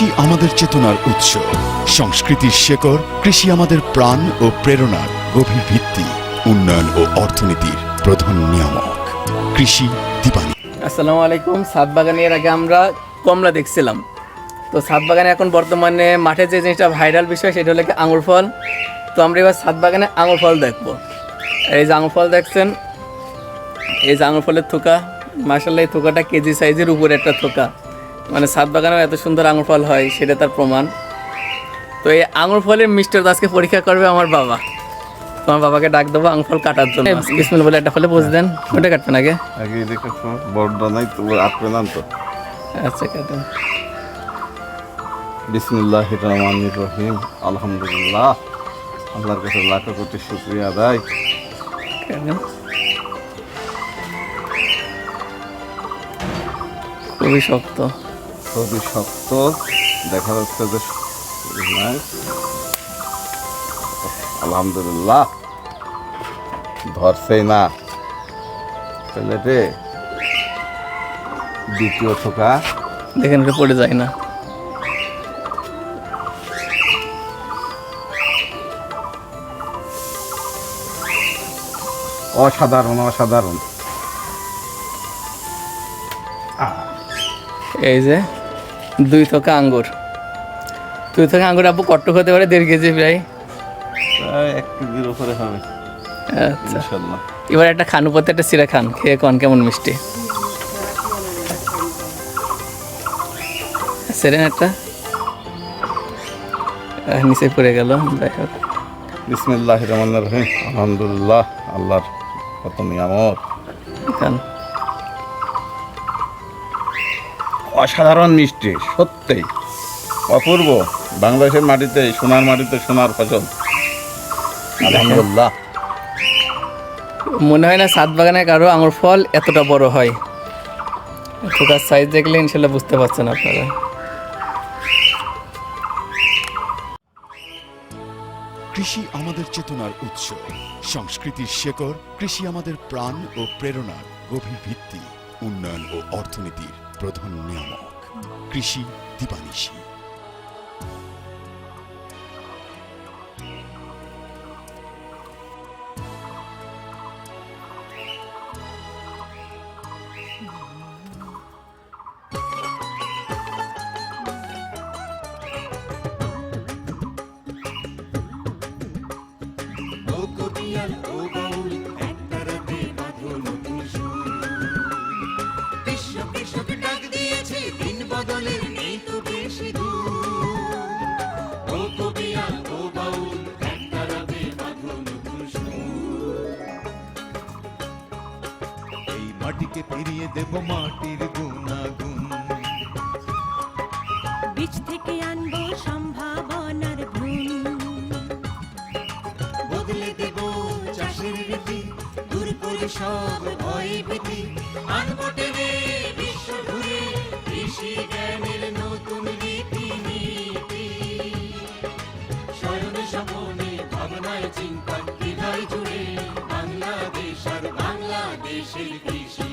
কৃষি আমাদের চেতনার উৎস, সংস্কৃতির শেকড়। কৃষি আমাদের প্রাণ ও প্রেরণার গভীর ভিত্তি, উন্নয়ন ও অর্থনীতির প্রধান নিয়ামক। কৃষি দীপানি। আসসালামু আলাইকুম। ছাদ বাগানে এর আগে আমরা কমলা দেখছিলাম, তো ছাদ বাগানে এখন বর্তমানে মাঠে যে জিনিসটা ভাইরাল বিষয় সেটা হলো আঙুর ফল। তো আমরা এবার ছাদ বাগানে আঙুর ফল দেখবো। এই যে আঙুর ফল দেখছেন, এই যে আঙুর ফলের থোকা, মাশাআল্লাহ এই থোকাটা কেজি সাইজের উপরে একটা থোকা। মানে ছাদ বাগানেও এত সুন্দর আঙুর ফল হয় সেটা তার প্রমাণ। তো এই আঙুর ফলের মিষ্টতা আজকে পরীক্ষা করবে আমার বাবা। তোমার বাবাকে ডাক দেবো আঙুর ফল কাটার জন্য। বিসমিল্লাহ বলে একটা ফলে বুঝ দেন, ওটা কাটবেন আগে। আগে দেখো বড় নাই তো আপনি নাম তো। আচ্ছা কাটেন। বিসমিল্লাহির রহমানির রহিম। আলহামদুলিল্লাহ, আল্লাহর কাছে লাখ কোটি শুকরিয়া আদায়। কাটেন। খুবই শক্ত, খুবই শক্ত দেখা যাচ্ছে যে নাই। আলহামদুলিল্লাহ, ধরছেই না প্লেটে। দ্বিতীয় থোকা দেখেন এটা পড়ে যায় না। অসাধারণ অসাধারণ। এই যে দুই থোকা আঙ্গুর, দুই থোকা আঙ্গুর আপু কট্টক হতে পারে 1.5 কেজি প্রায়। প্রায় 1 কেজির উপরে হবে আচ্ছা, ইনশাআল্লাহ। এবার একটা খান, উপর একটা চিরা খান, খেয়ে কোন কেমন মিষ্টি। সেরেন একটা নিচে পড়ে গেল। যাই হোক, বিসমিল্লাহির রহমানির রহিম। আলহামদুলিল্লাহ, আল্লাহর কত নিয়ামত। খান। অসাধারণ মিষ্টি, সত্যিই অপূর্ব। বাংলাদেশের মাটিতে, সোনার মাটিতে সোনার ফসল। আলহামদুলিল্লাহ। মনে হয় না ছাদ বাগানে কারো আঙুর ফল এতটা বড় হয়। থোকার সাইজ দেখলে ইনশাল্লাহ বুঝতে পারছেন আপনারা। কৃষি আমাদের চেতনার উৎস, সংস্কৃতির শেকড়। কৃষি আমাদের প্রাণ ও প্রেরণার গভীর ভিত্তি, উন্নয়ন ও অর্থনীতির প্রধান নিয়ামক। কৃষি দীপানিশি। মাটিকে ফিরিয়ে দেব মাটির গুণাগুণ, বীজ থেকে আনবো সম্ভাবনার গুণ, বদলে দেব চাষের রীতি, দূর করে সব ভয় ভীতি, আনবো টেনে বিশ্ব ঘুরে কৃষি জ্ঞানের নতুন রীতি নীতি। স্বয়ং স্বপনে ভাবনায় চিন্তায় হৃদয় জুড়ে বাংলাদেশ আর বাংলাদেশের কৃষি।